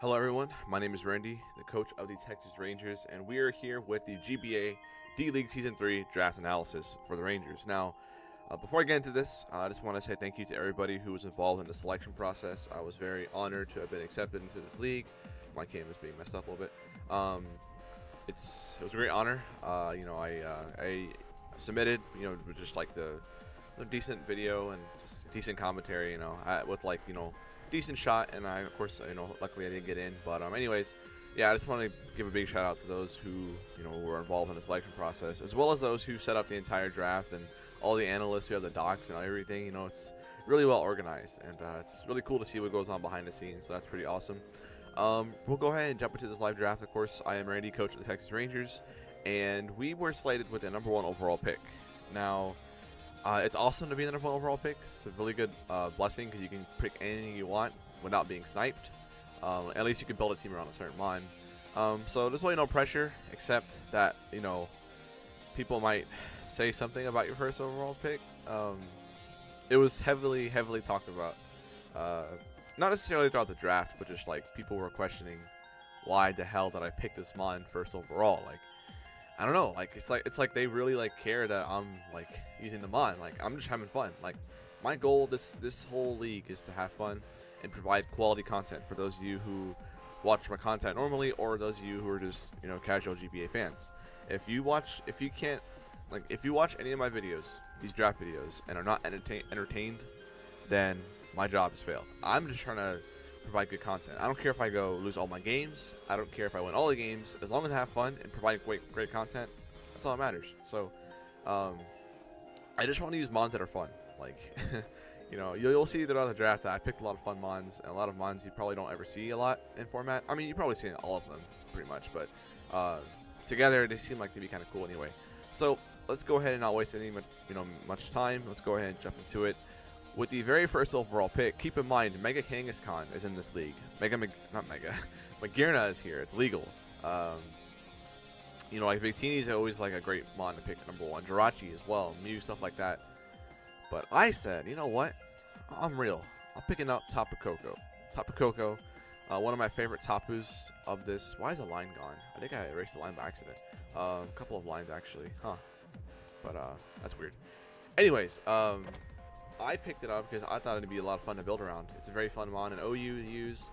Hello everyone, my name is Randy, the coach of the Texas Rangers, and we are here with the GBA D-League Season 3 draft analysis for the Rangers. Now, before I get into this, I just want to say thank you to everybody who was involved in the selection process. I was very honored to have been accepted into this league. My cam is being messed up a little bit. It was a great honor. I submitted, with just like the decent video and just decent commentary, with like, decent shot, and of course, luckily I didn't get in. But anyways, yeah, I just want to give a big shout out to those who, were involved in the selection process, as well as those who set up the entire draft and all the analysts who have the docs and everything. It's really well organized, and it's really cool to see what goes on behind the scenes. So that's pretty awesome. We'll go ahead and jump into this live draft. Of course, I am Randy, coach of the Texas Rangers, and we were slated with the #1 overall pick. Now, it's awesome to be the #1 overall pick. It's a really good blessing because you can pick anything you want without being sniped. At least you can build a team around a certain line. So there's really no pressure, except that, people might say something about your first overall pick. It was heavily talked about. Not necessarily throughout the draft, but just like people were questioning why the hell did I pick this mon first overall. Like, I don't know, like it's like they really like care that I'm like using the mon. Like, I'm just having fun. Like, my goal this whole league is to have fun and provide quality content for those of you who watch my content normally, or those of you who are just casual GBA fans. If you watch any of my videos, these draft videos, and are not entertained, then my job has failed. I'm just trying to provide good content. I don't care if I go lose all my games. I don't care if I win all the games. As long as I have fun and provide great content, that's all that matters. So, I just want to use mons that are fun. Like, you'll see throughout the draft that I picked a lot of fun mons, and a lot of mons you probably don't ever see a lot in format. I mean, you probably see all of them pretty much, but together they seem like they'd be kind of cool anyway. So let's go ahead and not waste any much time. Let's go ahead and jump into it. With the very first overall pick, keep in mind Mega Kangaskhan is in this league. Magearna is here. It's legal. Like Victini is always like a great mon to pick #1. Jirachi as well, Mew, stuff like that. But I said, you know what? I'm real. I'm picking up Tapu Koko. Tapu Koko, one of my favorite Tapus of this. Why is a line gone? I think I erased the line by accident. A couple of lines actually, huh? But that's weird. Anyways, I picked it up because I thought it'd be a lot of fun to build around. It's a very fun mon, an OU to use.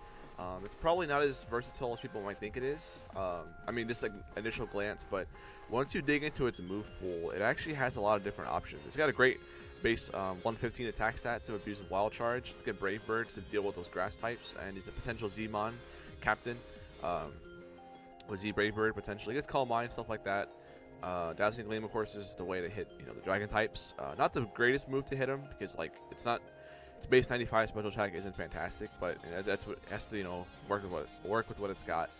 It's probably not as versatile as people might think it is. I mean, just like initial glance, but once you dig into its move pool, it actually has a lot of different options. It's got a great base 115 attack stat to abuse of Wild Charge. It's got Brave Bird to deal with those grass types, and he's a potential Z-Mon captain with Z Brave Bird potentially. He gets Calm Mind, stuff like that. Dazzling Gleam, of course, is the way to hit the dragon types. Not the greatest move to hit him because its base 95 special attack isn't fantastic, but that's what it has to work with what it's got.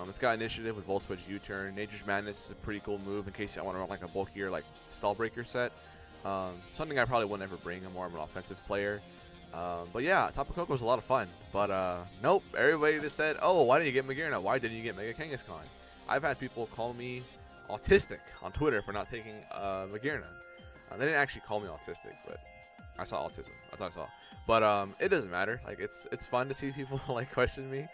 It's got initiative with Volt Switch U-turn. Nature's Madness is a pretty cool move in case I want to run like a bulkier like Stall Breaker set. Something I probably would never bring. I'm more of an offensive player. But yeah, Tapu Koko was a lot of fun. But nope, everybody just said, oh, why didn't you get Magearna? Why didn't you get Mega Kangaskhan? I've had people call me autistic on Twitter for not taking Magearna. They didn't actually call me autistic, but I saw autism. I thought I saw. But it doesn't matter. Like, it's fun to see people like question me.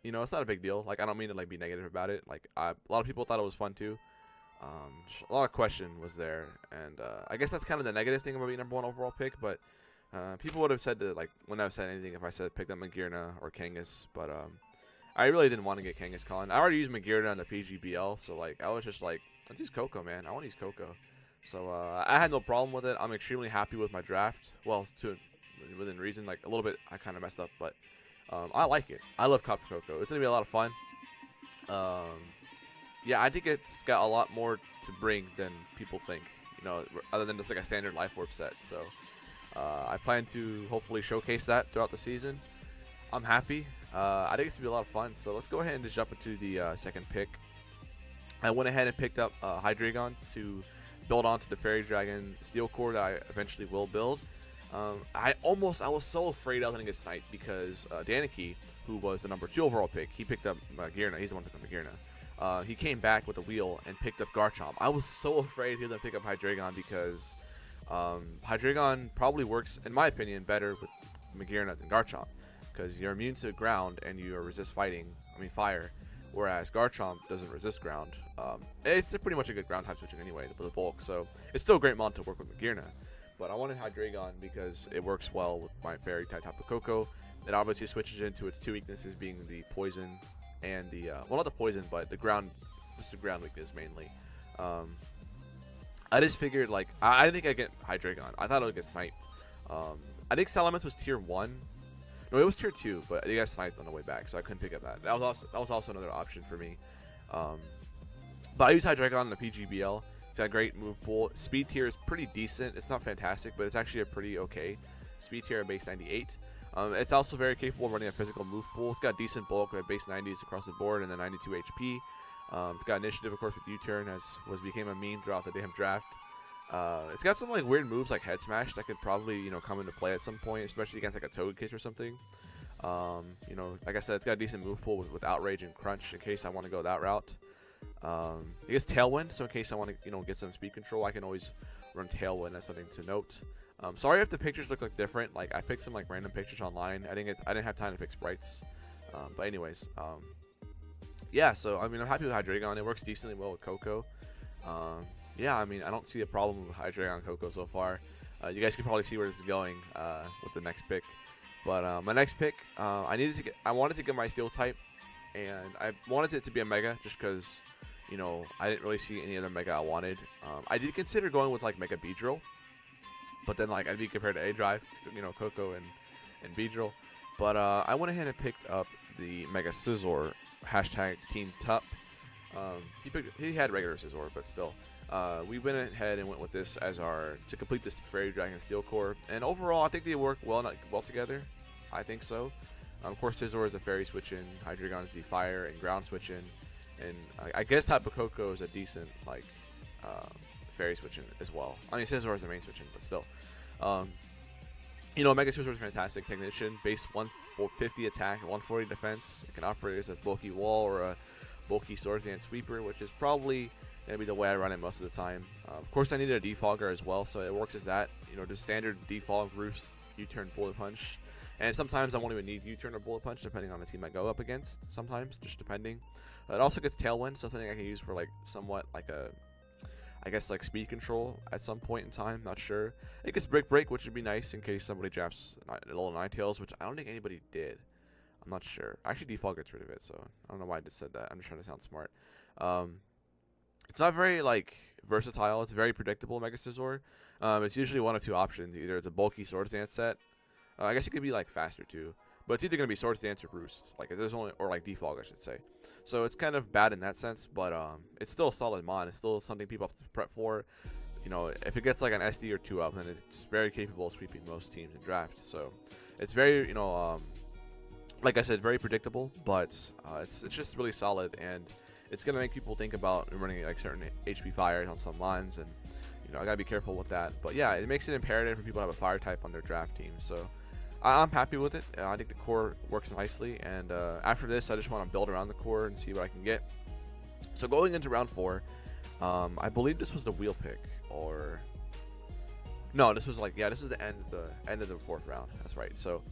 It's not a big deal. Like, I don't mean to like be negative about it. Like, a lot of people thought it was fun too. A lot of question was there, and I guess that's kind of the negative thing about being #1 overall pick. But people would have said that, like, wouldn't have said anything if I said pick up Magearna or Kangas. But I really didn't want to get Kangaskhan. I already used Magearna on the PGBL, so like I was just like, let's use Koko, man. I want to use Koko. So I had no problem with it. I'm extremely happy with my draft. Well, within reason. Like, a little bit, I kind of messed up, but I like it. I love Tapu Koko. It's gonna be a lot of fun. Yeah, I think it's got a lot more to bring than people think. Other than just like a standard Life Orb set. So I plan to hopefully showcase that throughout the season. I'm happy. I think it's gonna be a lot of fun. So let's go ahead and just jump into the second pick. I went ahead and picked up Hydreigon to build onto the Fairy Dragon Steel Core that I eventually will build. I was so afraid I was gonna get sniped because Daniki, who was the #2 overall pick, he picked up Magearna. He's the one who picked up Magearna. He came back with a wheel and picked up Garchomp. I was so afraid he was gonna pick up Hydreigon because Hydreigon probably works, in my opinion, better with Magearna than Garchomp. because you're immune to ground and you resist fire, whereas Garchomp doesn't resist ground. It's pretty much a good ground type switching anyway with the bulk, so it's still a great mon to work with Magearna. But I wanted Hydreigon because it works well with my fairy type Tapu Koko. It obviously switches into its two weaknesses, being the poison and the well, not the poison, but the ground, just the ground weakness mainly. I just figured, like, I didn't think I'd get Hydreigon. I thought I would get Snipe. I think Salamence was tier 1. No, it was tier 2, but I got sniped on the way back, so I couldn't pick up that. That was also another option for me. But I use Hydreigon in the PGBL. It's got a great move pool. Speed tier is pretty decent. It's not fantastic, but it's actually a pretty okay speed tier at base 98. It's also very capable of running a physical move pool. It's got decent bulk at base 90s across the board and then 92 HP. It's got initiative, of course, with U-turn, as became a meme throughout the damn draft. It's got some like weird moves like Head Smash that could probably come into play at some point, especially against like a Togekiss or something. Like I said, it's got a decent move pool with Outrage and Crunch in case I want to go that route. I guess Tailwind, so in case I want to get some speed control, I can always run Tailwind. That's something to note. Sorry if the pictures look like different. Like I picked some like random pictures online. I didn't have time to pick sprites. But anyways, yeah. So I mean, I'm happy with Hydreigon. It works decently well with Koko. Yeah, I mean, I don't see a problem with Hydreigon Koko so far. You guys can probably see where this is going with the next pick. But my next pick, I wanted to get my Steel type, and I wanted it to be a Mega just because, I didn't really see any other Mega I wanted. I did consider going with like Mega Beedrill, but then like I'd be compared to A-Drive, Koko and Beedrill. But I went ahead and picked up the Mega Scizor, hashtag Team Tup. He had regular Scizor, but still. We went ahead and went with this as to complete this Fairy Dragon Steel Core, and overall I think they work well together. I think so. Of course, Scizor is a Fairy switch-in, Hydreigon is the Fire and Ground switch-in, and I guess Tapu Koko is a decent like Fairy switch-in as well. I mean, Scizor is the main switch-in, but still. Mega Scizor is fantastic technician, base 150 attack, 140 defense. It can operate as a bulky wall or a bulky Swords Dance Sweeper, which is probably gonna be the way I run it most of the time. Of course, I needed a defogger as well, so it works as that. Just standard defog, roost, U-turn, bullet punch, and sometimes I won't even need U-turn or bullet punch depending on the team I go up against. Sometimes, just depending. It also gets Tailwind, something I can use for like somewhat like I guess like speed control at some point in time. Not sure. It gets Brick Break, which would be nice in case somebody drafts a little Ninetales, which I don't think anybody did. I'm not sure. Actually, defog gets rid of it, so I don't know why I just said that. I'm just trying to sound smart. It's not very like versatile. It's very predictable, Mega Scizor. It's usually one of two options. Either it's a bulky Swords Dance set. I guess it could be like faster too, but it's either gonna be Swords Dance or Roost. Like there's only or like defog, I should say. So it's kind of bad in that sense, but it's still a solid mon. It's still something people have to prep for. If it gets like an SD or 2 up, then it's very capable of sweeping most teams in draft. So it's very like I said, very predictable, but it's just really solid, and it's gonna make people think about running like certain HP fires on some lines, and I gotta be careful with that. But yeah, it makes it imperative for people to have a fire type on their draft team. So I'm happy with it. I think the core works nicely, and after this, I just want to build around the core and see what I can get. So going into round 4, I believe this was the wheel pick, or no, this was like this was the end of the 4th round. That's right. So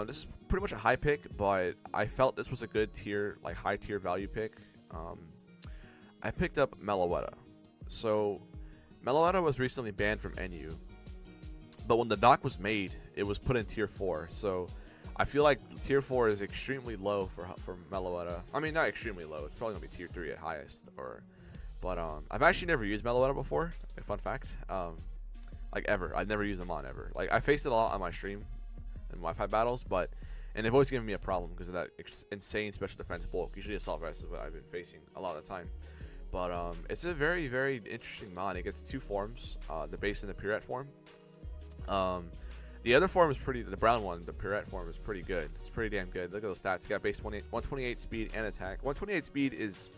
this is pretty much a high pick, but I felt this was a good tier, like high tier value pick. I picked up Meloetta. So Meloetta was recently banned from NU, but when the dock was made, it was put in tier 4. So I feel like tier 4 is extremely low for Meloetta. I mean, not extremely low. It's probably gonna be tier 3 at highest. But I've actually never used Meloetta before. A fun fact. Like ever, I've never used them on ever. Like I faced it a lot on my stream in Wi-Fi battles, and they've always given me a problem because of that insane special defense bulk. Usually Assault Vest is what I've been facing a lot of the time. But it's a very, very interesting mon. It gets 2 forms, the base and the Purette form. The other form is the brown one, the Purette form is pretty good. It's pretty damn good. Look at those stats. It's got base 128 speed and attack. 128 speed is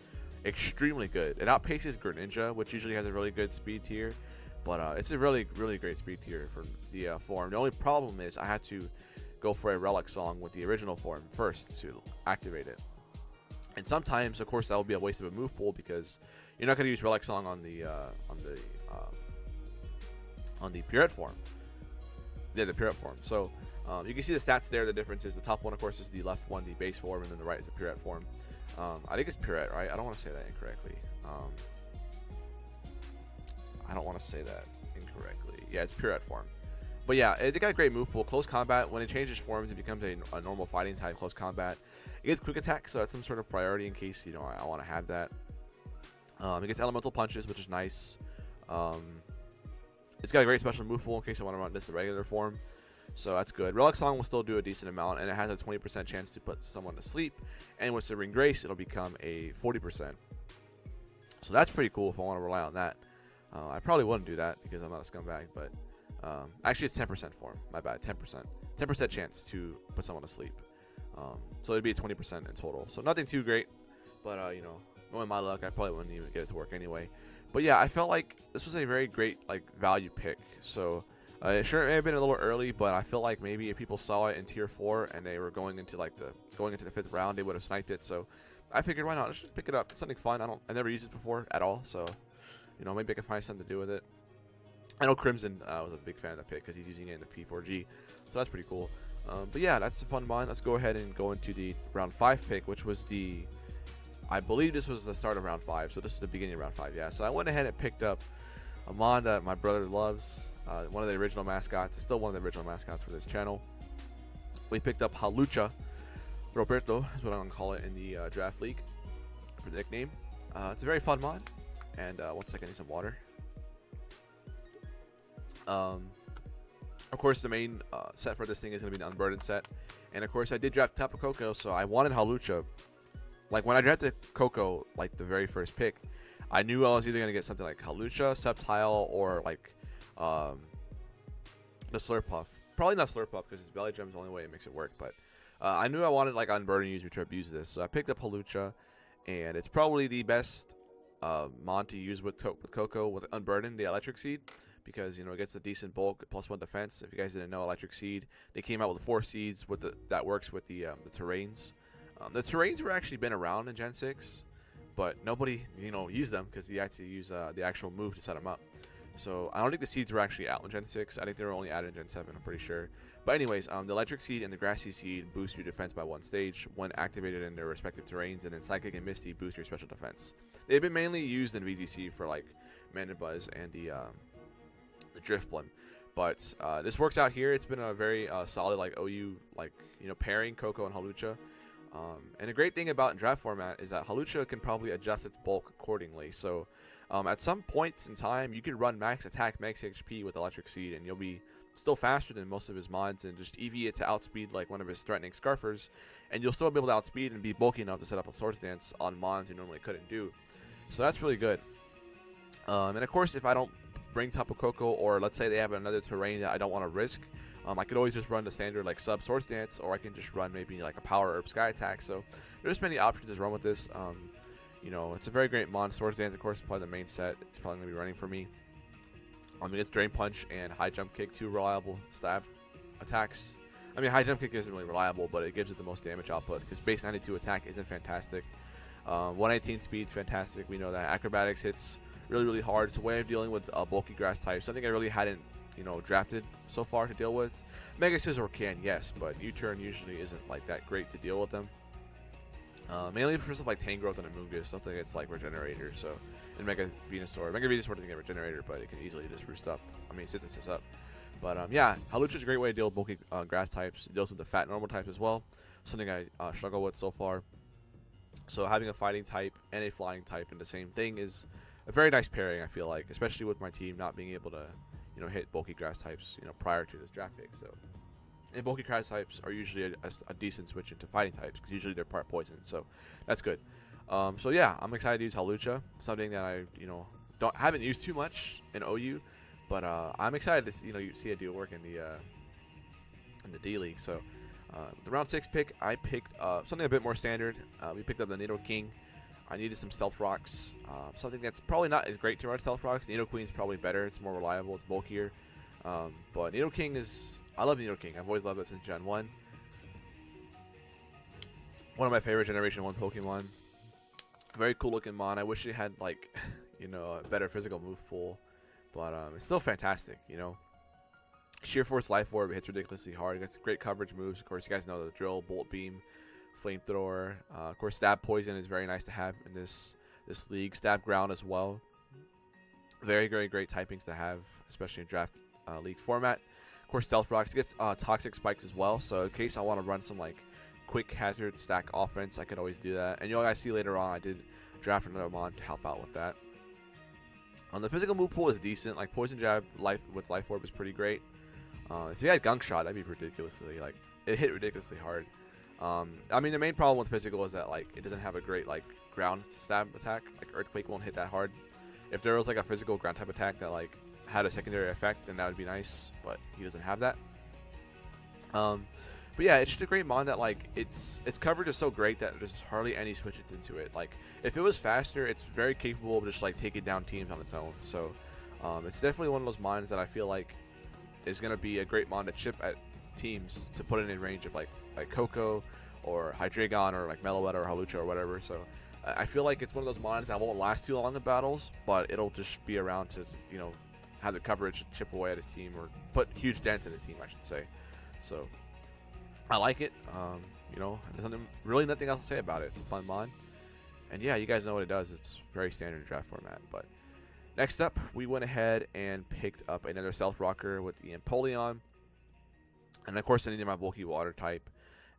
extremely good. It outpaces Greninja, which usually has a really good speed tier. But it's a really, really great speed tier for the form. The only problem is I had to go for a Relic Song with the original form first to activate it. And sometimes, of course, that will be a waste of a move pool because you're not going to use Relic Song on the Purette form. Yeah, the Purette form. So You can see the stats there. The difference is the top one, of course, is the left one, the base form, and then the right is the Purette form. I think it's Purette, right? I don't want to say that incorrectly. I don't want to say that incorrectly. Yeah, it's Purette form. But yeah, it got a great move pool. Close combat, when it changes forms, it becomes a normal fighting type. Close combat, it gets quick attack, so that's some sort of priority in case, you know, I want to have that. It gets elemental punches, which is nice. It's got a great special move pool in case I want to run this in regular form, so that's good. Relic Song will still do a decent amount, and it has a 20% chance to put someone to sleep. And with Serene Grace, it'll become a 40%. So that's pretty cool if I want to rely on that. I probably wouldn't do that because I'm not a scumbag, but actually it's 10% form. My bad, 10% chance to put someone to sleep. So it'd be 20% in total. So nothing too great, but you know, knowing my luck, I probably wouldn't even get it to work anyway. But yeah, I felt like this was a very great like value pick. So sure, it may have been a little early, but I feel like maybe if people saw it in tier 4 and they were going into the 5th round, they would have sniped it. So I figured, why not? Let's just pick it up. It's something fun. I never used it before at all, so you know, maybe I can find something to do with it. I know Crimson was a big fan of the pick because he's using it in the P4G, so that's pretty cool. But yeah, that's a fun mod. Let's go ahead and go into the round 5 pick, which was I believe this was the start of round 5, so this is the beginning of round 5. Yeah, so I went ahead and picked up a mod that my brother loves. One of the original mascots. It's still one of the original mascots for this channel. We picked up Halucha Roberto, is what I'm gonna call it in the draft league for the nickname. It's a very fun mod. And one second, I need some water. Of course, the main set for this thing is going to be the Unburdened set. And of course, I did draft Tapu Koko, so I wanted Halucha. Like, when I drafted Koko, like the very first pick, I knew I was either going to get something like Halucha, Sceptile, or like the Slurpuff. Probably not Slurpuff, because his belly gem is the only way it makes it work. But I knew I wanted like Unburdened user to abuse this, so I picked up Halucha. And it's probably the best mod to use with Koko with Unburdened, the Electric Seed, because you know it gets a decent bulk, +1 defense. If you guys didn't know, Electric Seed, they came out with 4 seeds with that works with the terrains. The terrains were actually been around in Gen 6, but nobody used them because you had to use the actual move to set them up. So I don't think the seeds were actually out in Gen 6. I think they were only added in Gen 7. I'm pretty sure. But anyways, the Electric Seed and the Grassy Seed boost your defense by 1 stage when activated in their respective terrains, and then Psychic and Misty boost your special defense. They've been mainly used in VGC for like Mandibuzz and the Drifblim, but this works out here. It's been a very solid like OU pairing Koko and Halucha. And the great thing about in draft format is that Halucha can probably adjust its bulk accordingly. So at some points in time, you could run max attack, max HP with Electric Seed, and you'll be still faster than most of his mods, and just EV it to outspeed like one of his threatening Scarfers, and you'll still be able to outspeed and be bulky enough to set up a Swords Dance on mods you normally couldn't do. So that's really good. And of course, if I don't bring Tapu Koko, or let's say they have another terrain that I don't want to risk, I could always just run the standard like sub Swords Dance, or I can just run maybe like a Power Herb Sky Attack. So there's many options to run with this. You know, it's a very great mod. Swords Dance, of course, is probably the main set. It's probably going to be running for me. It's Drain Punch and High Jump Kick, 2 reliable stab attacks. I mean, High Jump Kick isn't really reliable, but it gives it the most damage output because base 92 attack isn't fantastic. 118 speed's fantastic. We know that. Acrobatics hits really hard. It's a way of dealing with bulky grass types. Something I really hadn't drafted so far to deal with. Mega Scizor can, yes, but U-Turn usually isn't like that great to deal with them. Mainly for stuff like Tangrowth and Amoonguss, something that's like Regenerator. So, and Mega Venusaur doesn't get Regenerator, but it can easily just synthesis up. But yeah, Halucha is a great way to deal with bulky grass types. It deals with the fat normal types as well, something I struggle with so far. So having a fighting type and a flying type in the same thing is a very nice pairing, I feel like, especially with my team not being able to hit bulky grass types prior to this draft pick. So, and bulky grass types are usually a decent switch into fighting types because usually they're part poison, so that's good. So yeah, I'm excited to use Halucha, something that I haven't used too much in OU, but I'm excited to see it do work in the D League. So the round 6 pick, I picked something a bit more standard. We picked up the Nidoking. I needed some Stealth Rocks, something that's probably not as great to run Stealth Rocks. Nidoqueen's probably better. It's more reliable. It's bulkier. But Nidoking I love Nidoking. I've always loved it since Gen 1. One of my favorite Generation 1 Pokemon. Very cool looking mon. I wish it had like, a better physical move pool, but it's still fantastic. Sheer Force Life Orb hits ridiculously hard. It gets great coverage moves. Of course, you guys know the drill, Bolt Beam, Flamethrower. Of course, Stab Poison is very nice to have in this league. Stab Ground as well. Very, very great typings to have, especially in draft league format. Of course, Stealth Rocks gets Toxic Spikes as well. So in case I want to run some like quick hazard stack offense, I could always do that. And you'll guys see later on, I did draft another mod to help out with that. The physical move pool is decent. Like Poison Jab with Life Orb is pretty great. If you had Gunk Shot, that'd be ridiculously like it hit ridiculously hard. I mean, the main problem with physical is that like it doesn't have a great like ground stab attack. Like Earthquake won't hit that hard. If there was like a physical ground type attack that like had a secondary effect, then that would be nice. But he doesn't have that. But yeah, it's just a great mod that like its coverage is so great that there's hardly any switches into it. Like if it was faster, it's very capable of just like taking down teams on its own. So it's definitely one of those mods that I feel like is gonna be a great mod to chip at teams to put it in range of like Coco or Hydreigon or like Meloetta or Halucha or whatever. So I feel like it's one of those mods that won't last too long in battles, but it'll just be around to, you know, have the coverage to chip away at his team or put huge dents in his team, I should say. So I like it. You know, there's really nothing else to say about it. It's a fun mod, and yeah, you guys know what it does. It's very standard draft format. But next up, we went ahead and picked up another Stealth Rocker with the Empoleon, and of course I needed my bulky water type.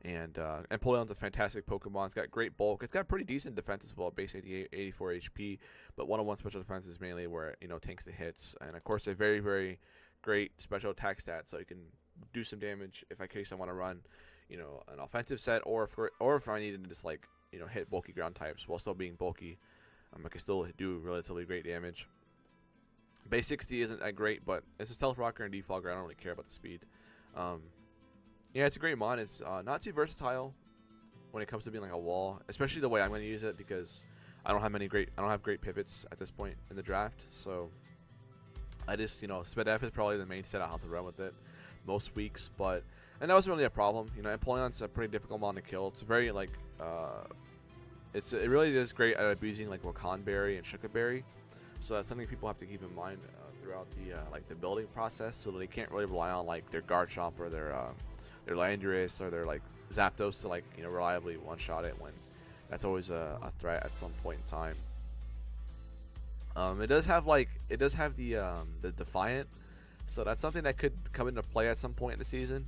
And Empoleon's a fantastic Pokemon. It's got great bulk. It's got pretty decent defense as well, base 88, 84 HP. But 101 special defense is mainly where it, you know, tanks the hits. And of course, a very, very great special attack stat, so you can do some damage if in case I want to run, you know, an offensive set, or if I needed to just like, you know, hit bulky ground types while still being bulky. I can still do relatively great damage. Base 60 isn't that great, but it's a Stealth Rocker and Defogger. I don't really care about the speed. Yeah, it's a great mod. It's not too versatile when it comes to being like a wall, especially the way I'm going to use it, because I don't have great pivots at this point in the draft. So I just, you know, Sped-F is probably the main set I'll have to run with it most weeks, and that wasn't really a problem. You know, Empoleon's a pretty difficult mod to kill. It's very like it really is great at abusing like Wakan Berry and Shuka Berry. So that's something people have to keep in mind throughout the like the building process, so that they can't really rely on like their Garchomp or their Landorus or their like Zapdos to like, you know, reliably one-shot it, when that's always a threat at some point in time. It does have the Defiant, so that's something that could come into play at some point in the season,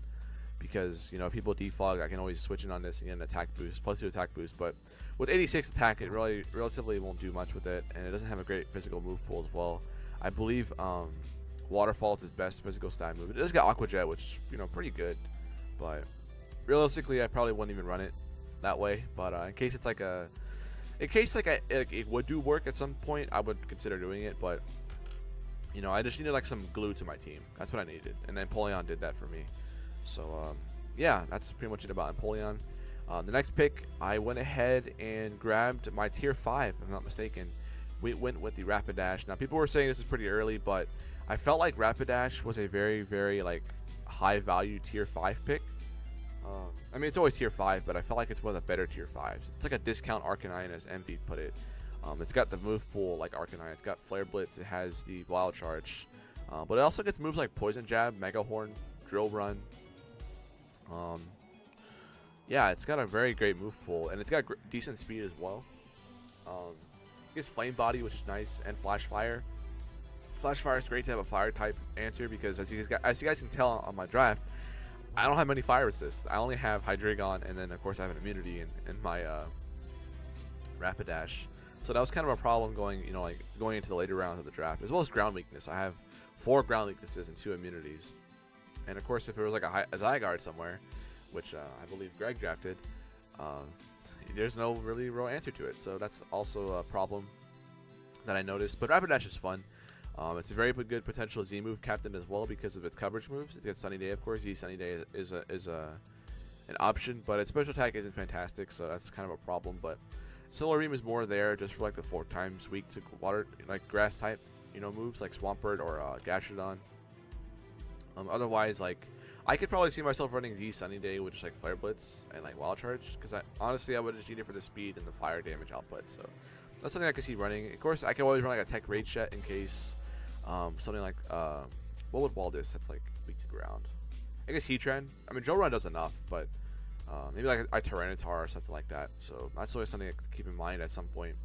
because, you know, if people defog, I can always switch in on this and get an attack boost, plus 2 attack boost. But with 86 attack, it relatively won't do much with it, and it doesn't have a great physical move pool as well. I believe Waterfall is its best physical stat move. It does got Aqua Jet, which is, you know, pretty good. But realistically, I probably wouldn't even run it that way. But in case it's like it would do work at some point, I would consider doing it. But, you know, I just needed like some glue to my team. That's what I needed, and Empoleon did that for me. So yeah, that's pretty much it about Empoleon. The next pick, I went ahead and grabbed my tier 5, if I'm not mistaken. We went with the Rapidash. Now, people were saying this is pretty early, but I felt like Rapidash was a very, very like high value tier 5 pick. I mean, it's always tier 5, but I felt like it's one of the better tier 5s. It's like a discount Arcanine, as MB put it. It's got the move pool like Arcanine. It's got Flare Blitz. It has the Wild Charge. But it also gets moves like Poison Jab, Mega Horn, Drill Run. Yeah, it's got a very great move pool, and it's got decent speed as well. It gets Flame Body, which is nice, and Flash Fire. Flash Fire is great to have a fire type answer, because as you guys can tell on my draft, I don't have many fire resists. I only have Hydreigon, and then of course I have an immunity in my Rapidash. So that was kind of a problem going into the later rounds of the draft, as well as ground weakness. I have 4 ground weaknesses and 2 immunities. And of course, if it was like a Zygarde somewhere, which I believe Greg drafted, there's no really real answer to it. So that's also a problem that I noticed. But Rapidash is fun. It's a very good potential Z move captain as well, because of its coverage moves. It's got Sunny Day, of course. Z Sunny Day is an option, but its special attack isn't fantastic, so that's kind of a problem. But Solarium is more there just for like the 4 times weak to water, like grass type, you know, moves like Swampert or Gastrodon. Otherwise, like, I could probably see myself running Z Sunny Day with just like Flare Blitz and like Wild Charge, because honestly I would just need it for the speed and the fire damage output. So that's something I could see running. Of course, I can always run like a Tech Rage set in case something like what would Waldis? That's like weak to ground. I guess Heatran. I mean, Joe Run does enough, but maybe like a Tyranitar or something like that. So that's always something to keep in mind at some point,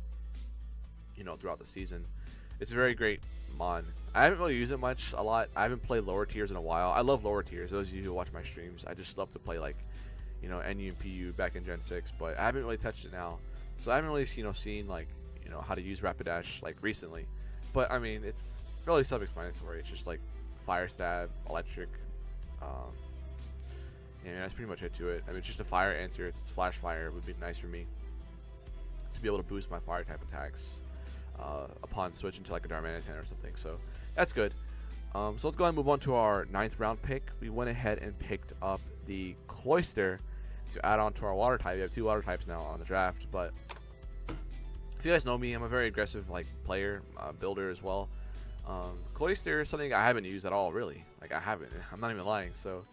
you know, throughout the season. It's a very great mon. I haven't really used it much, a lot. I haven't played lower tiers in a while. I love lower tiers. Those of you who watch my streams, I just love to play like, you know, NU and PU back in Gen 6, but I haven't really touched it now. So I haven't really, you know, seen like, you know, how to use Rapidash like recently. But I mean, it's really self-explanatory. It's just like Fire Stab, Electric. Yeah, that's pretty much it to it. I mean, it's just a fire answer. It's Flash Fire would be nice for me to be able to boost my fire type attacks upon switching to like a Darmanitan or something. So that's good. So let's go ahead and move on to our 9th round pick. We went ahead and picked up the Cloyster to add on to our water type. We have 2 water types now on the draft, but if you guys know me, I'm a very aggressive like player, builder as well. Cloyster is something I haven't used at all, really. Like I haven't. I'm not even lying. So,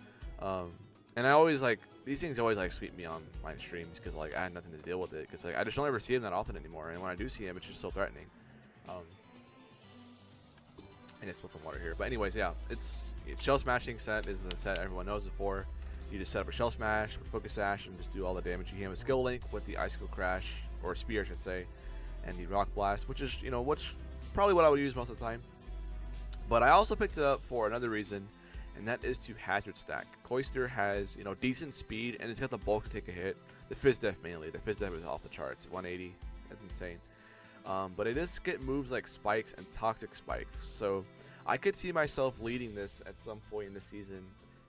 and I always like these things always like sweep me on my streams because like I had nothing to deal with it because like I just don't ever see them that often anymore. And when I do see them, it's just so threatening. And it's some water here, but anyways, yeah, it's Shell Smashing set is the set everyone knows it for. You just set up a Shell Smash, Focus Sash, and just do all the damage you can with Skill Link with the Icicle Crash or Spear, I should say, and the Rock Blast, which is which probably what I would use most of the time. But I also picked it up for another reason, and that is to hazard stack. Cloyster has decent speed, and it's got the bulk to take a hit. The Fizz Def mainly. The Fizz Def is off the charts, 180. That's insane. But it does get moves like Spikes and Toxic Spike. So I could see myself leading this at some point in the season,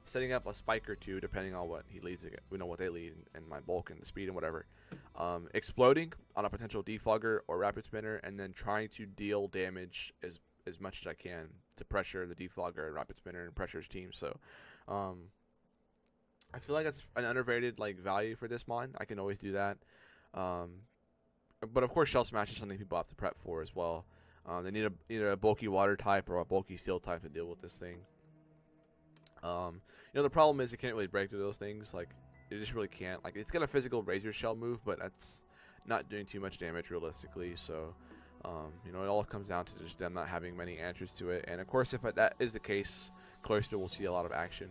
setting up a Spike or 2 depending on what he leads. We know what they lead and my bulk and the speed and whatever. Exploding on a potential Defogger or Rapid Spinner, and then trying to deal damage as much as I can to pressure the Defogger and Rapid Spinner and pressure his team. So I feel like that's an underrated value for this mon. I can always do that. But of course, Shell Smash is something people have to prep for as well. They need either a bulky water type or a bulky steel type to deal with this thing. The problem is it can't really break through those things. Like, it just really can't. Like, it's got a physical Razor Shell move, but that's not doing too much damage realistically. So, it all comes down to just them not having many answers to it. And of course, if that is the case, Cloyster will see a lot of action.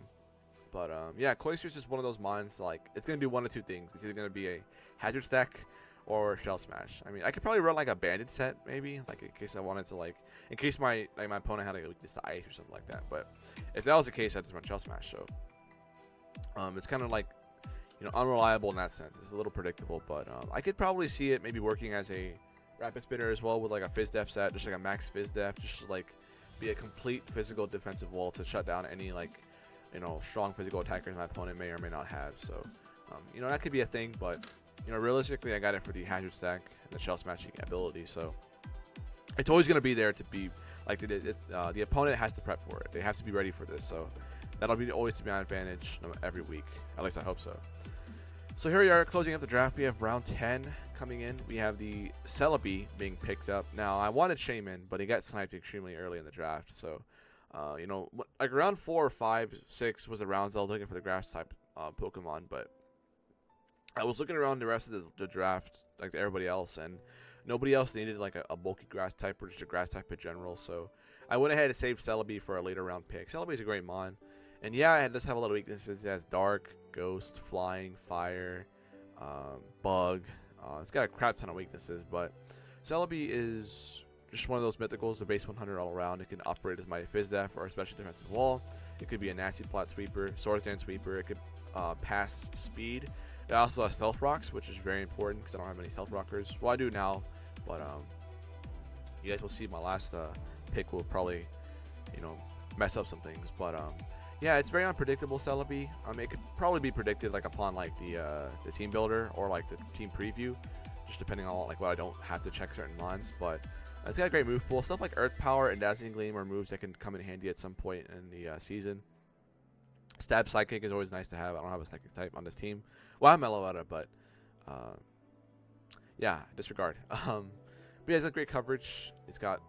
But yeah, Cloyster is just one of those mons. Like, it's gonna do one of two things. It's either gonna be a hazard stack or Shell Smash. I mean, I could probably run like a Banded set maybe, like in case I wanted to in case my opponent had a weakness to ice or something like that. But if that was the case, I'd just run Shell Smash. So it's kind of like unreliable in that sense. It's a little predictable, but I could probably see it maybe working as a Rapid Spinner as well with like a Fizz Def set, just like a max Fizz Def, just to be a complete physical defensive wall to shut down any strong physical attackers my opponent may or may not have. So that could be a thing, but realistically, I got it for the hazard stack and the Shell Smashing ability. So it's always going to be there to be the opponent has to prep for it. They have to be ready for this. So that'll be always to be on advantage every week. At least I hope so. So here we are closing up the draft. We have round 10 coming in. We have the Celebi being picked up. Now I wanted Shaman, but he got sniped extremely early in the draft. So like around 4 or 5, 6 was the rounds I was looking for the grass type Pokemon, but I was looking around the rest of the draft, like everybody else, and nobody else needed like a bulky grass type or just a grass type in general. So I went ahead and saved Celebi for a later round pick. Celebi is a great mon, and yeah, it does have a lot of weaknesses. It has Dark, Ghost, Flying, Fire, Bug. It's got a crap ton of weaknesses, but Celebi is just one of those mythicals, the base 100 all around. It can operate as my Fizz Def or a special defensive wall. It could be a nasty plot sweeper, Swords Dance sweeper. It could pass speed. It also has Stealth Rocks, which is very important because I don't have any Stealth Rockers. Well, I do now, but you guys will see my last pick will probably, mess up some things. But yeah, it's very unpredictable, Celebi. It could probably be predicted upon the team builder or the team preview, just depending on what I don't have to check certain mons. But it's got a great move pool. Stuff like Earth Power and Dazzling Gleam are moves that can come in handy at some point in the season. Stab Psychic is always nice to have. I don't have a Psychic type on this team. Well, I have Meloetta, but yeah, disregard. But yeah, it's got great coverage. It's got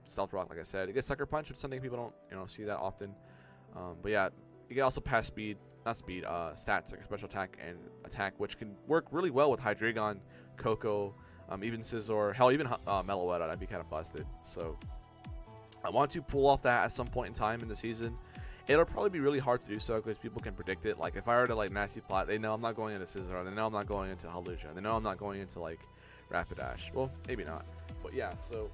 Stealth Rock, like I said. It gets Sucker Punch, which is something people don't see that often. But yeah, you can also pass stats like a special attack and attack, which can work really well with Hydreigon, Coco, even Scizor, hell, even Meloetta. I'd be kind of busted. So I want to pull off that at some point in time in the season. It'll probably be really hard to do so because people can predict it. Like if I were to like nasty plot, they know I'm not going into Scizor, they know I'm not going into Hawlucha, they know I'm not going into like Rapidash. Well, maybe not, but yeah. So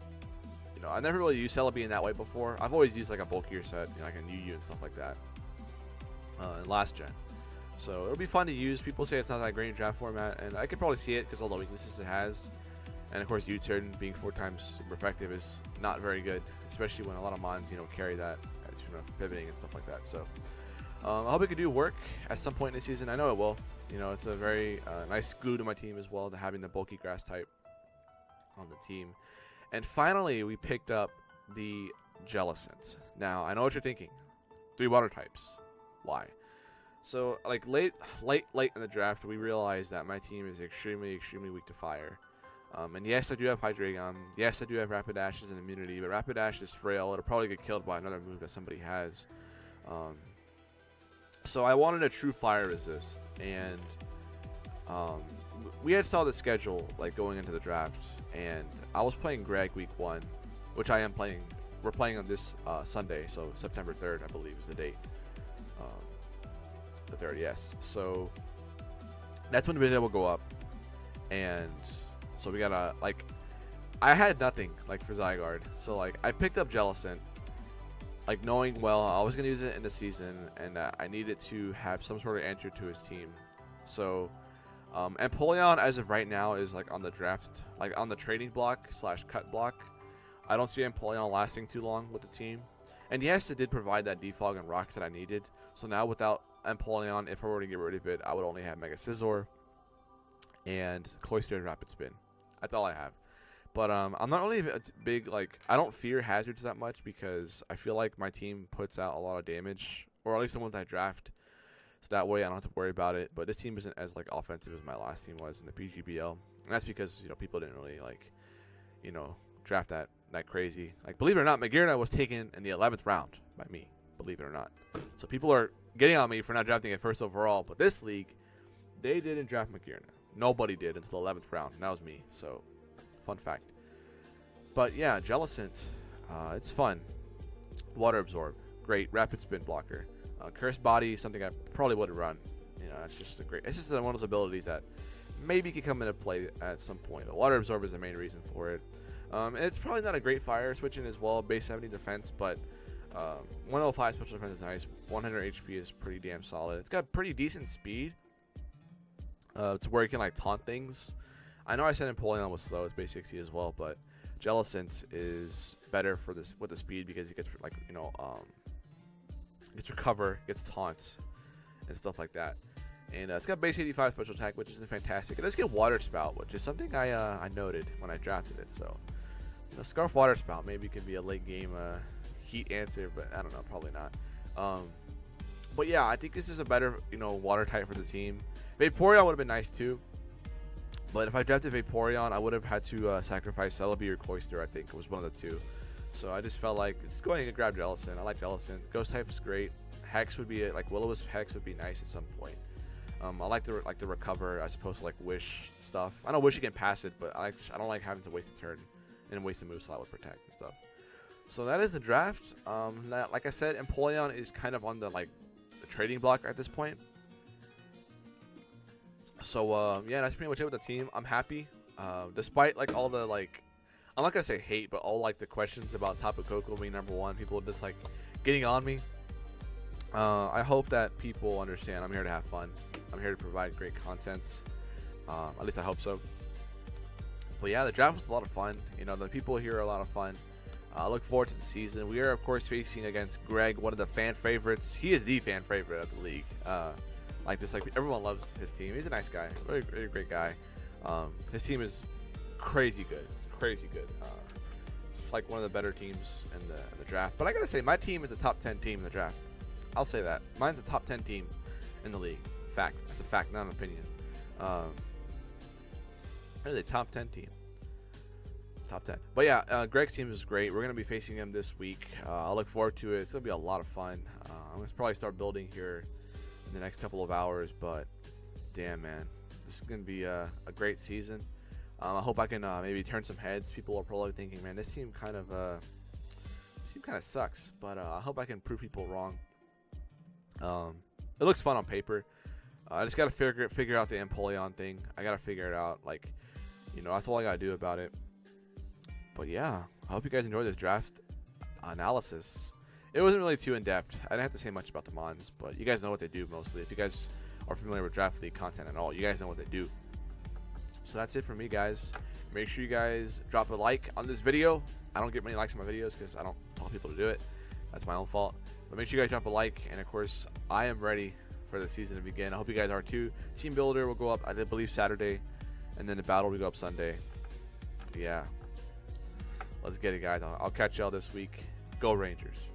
you know, I never really used Celebi in that way before. I've always used like a bulkier set, you know, like a UU and stuff like that in last gen. So it'll be fun to use. People say it's not that great in draft format, and I could probably see it because all the weaknesses it has. And of course, U-turn being 4 times super effective is not very good, especially when a lot of mons, you know, carry that as, you know, for pivoting and stuff like that. So I hope it could do work at some point in the season. I know it will. You know, it's a very nice glue to my team as well, to having the bulky grass type on the team. And finally, we picked up the Jellicent. Now, I know what you're thinking. 3 water types. Why? So, like, late in the draft, we realized that my team is extremely weak to fire. And yes, I do have Hydreigon. Yes, I do have Rapidash as an immunity, but Rapidash is frail. It'll probably get killed by another move that somebody has. So I wanted a true fire resist, and we had saw the schedule like going into the draft, and I was playing Greg week 1, which I am playing. We're playing on this Sunday, so September 3rd, I believe, is the date. The 3rd, yes. So that's when the video will go up, and so we gotta, like, I had nothing like for Zygarde, so like I picked up Jellicent, like knowing well I was gonna use it in the season, and I needed to have some sort of answer to his team. So Empoleon as of right now is like on the draft, like on the trading block / cut block. I don't see Empoleon lasting too long with the team, and yes, it did provide that defog and rocks that I needed. So now without Empoleon, if I were to get rid of it, I would only have Mega Scizor and Cloyster Rapid Spin. That's all I have. But I'm not really a big, like, I don't fear hazards that much because I feel like my team puts out a lot of damage, or at least the ones I draft. So that way I don't have to worry about it. But this team isn't as like offensive as my last team was in the PGBL. And that's because, you know, people didn't really like, you know, draft that crazy. Like, believe it or not, Magearna was taken in the 11th round by me. Believe it or not. So people are getting on me for not drafting it first overall. But this league, they didn't draft Magearna. Nobody did until the 11th round, and that was me. So, fun fact. But yeah, Jellicent, it's fun. Water Absorb, great. Rapid Spin blocker. Cursed Body, something I probably would have run. You know, it's just one of those abilities that maybe could come into play at some point. But Water Absorb is the main reason for it. And it's probably not a great fire switching as well. Base 70 defense, but 105 special defense is nice. 100 HP is pretty damn solid. It's got pretty decent speed. To where you can like taunt things. I know I said Empoleon was slow, it's base 60 as well, but Jellicent is better for this with the speed because he gets like, you know, gets recover, gets taunt, and stuff like that. And it's got base 85 special attack, which is fantastic. It does get Water Spout, which is something I noted when I drafted it. So the Scarf Water Spout maybe could be a late game heat answer, but I don't know, probably not. But yeah, I think this is a better, you know, water type for the team. Vaporeon would have been nice too, but if I drafted Vaporeon, I would have had to sacrifice Celebi or Cloyster. I think it was one of the two. So I just felt like just go ahead and grab Jellicent. I like Jellicent. Ghost type is great. Hex would be like Will-O-Wisp Hex would be nice at some point. I like the recover as opposed to like Wish stuff. I know Wish you can pass it, but I don't like having to waste a turn and waste a move slot with Protect and stuff. So that is the draft. Like I said, Empoleon is kind of on the trading block at this point. So yeah, that's pretty much it with the team. I'm happy, despite like all the I'm not gonna say hate, but all like the questions about Tapu Koko being #1. People just like getting on me. I hope that people understand I'm here to have fun. I'm here to provide great content. At least I hope so. But yeah, the draft was a lot of fun. You know, the people here are a lot of fun. I look forward to the season. We are, of course, facing against Greg, one of the fan favorites. He is the fan favorite of the league. Like everyone loves his team. He's a nice guy, very, very great guy. His team is crazy good. It's crazy good. It's like one of the better teams in the draft. But I gotta say, my team is a top 10 team in the draft. I'll say that. Mine's a top 10 team in the league. Fact. That's a fact, not an opinion. Really, a top 10 team. Top 10. But yeah, Greg's team is great. We're going to be facing him this week. I look forward to it. It's going to be a lot of fun. I'm going to probably start building here in the next couple of hours. But damn, man. This is going to be a great season. I hope I can maybe turn some heads. People are probably thinking, man, this team kind of sucks. But I hope I can prove people wrong. It looks fun on paper. I just gotta figure out the Empoleon thing. I gotta figure it out. Like, you know, that's all I gotta do about it. But yeah, I hope you guys enjoyed this draft analysis. It wasn't really too in depth. I didn't have to say much about the mons, but you guys know what they do mostly. If you guys are familiar with draft league content at all, you guys know what they do. So that's it for me, guys. Make sure you guys drop a like on this video. I don't get many likes on my videos because I don't tell people to do it. That's my own fault. But make sure you guys drop a like, and of course, I am ready for the season to begin. I hope you guys are too. Team Builder will go up, I believe, Saturday, and then the battle will go up Sunday. But yeah, let's get it, guys. I'll catch y'all this week. Go Rangers.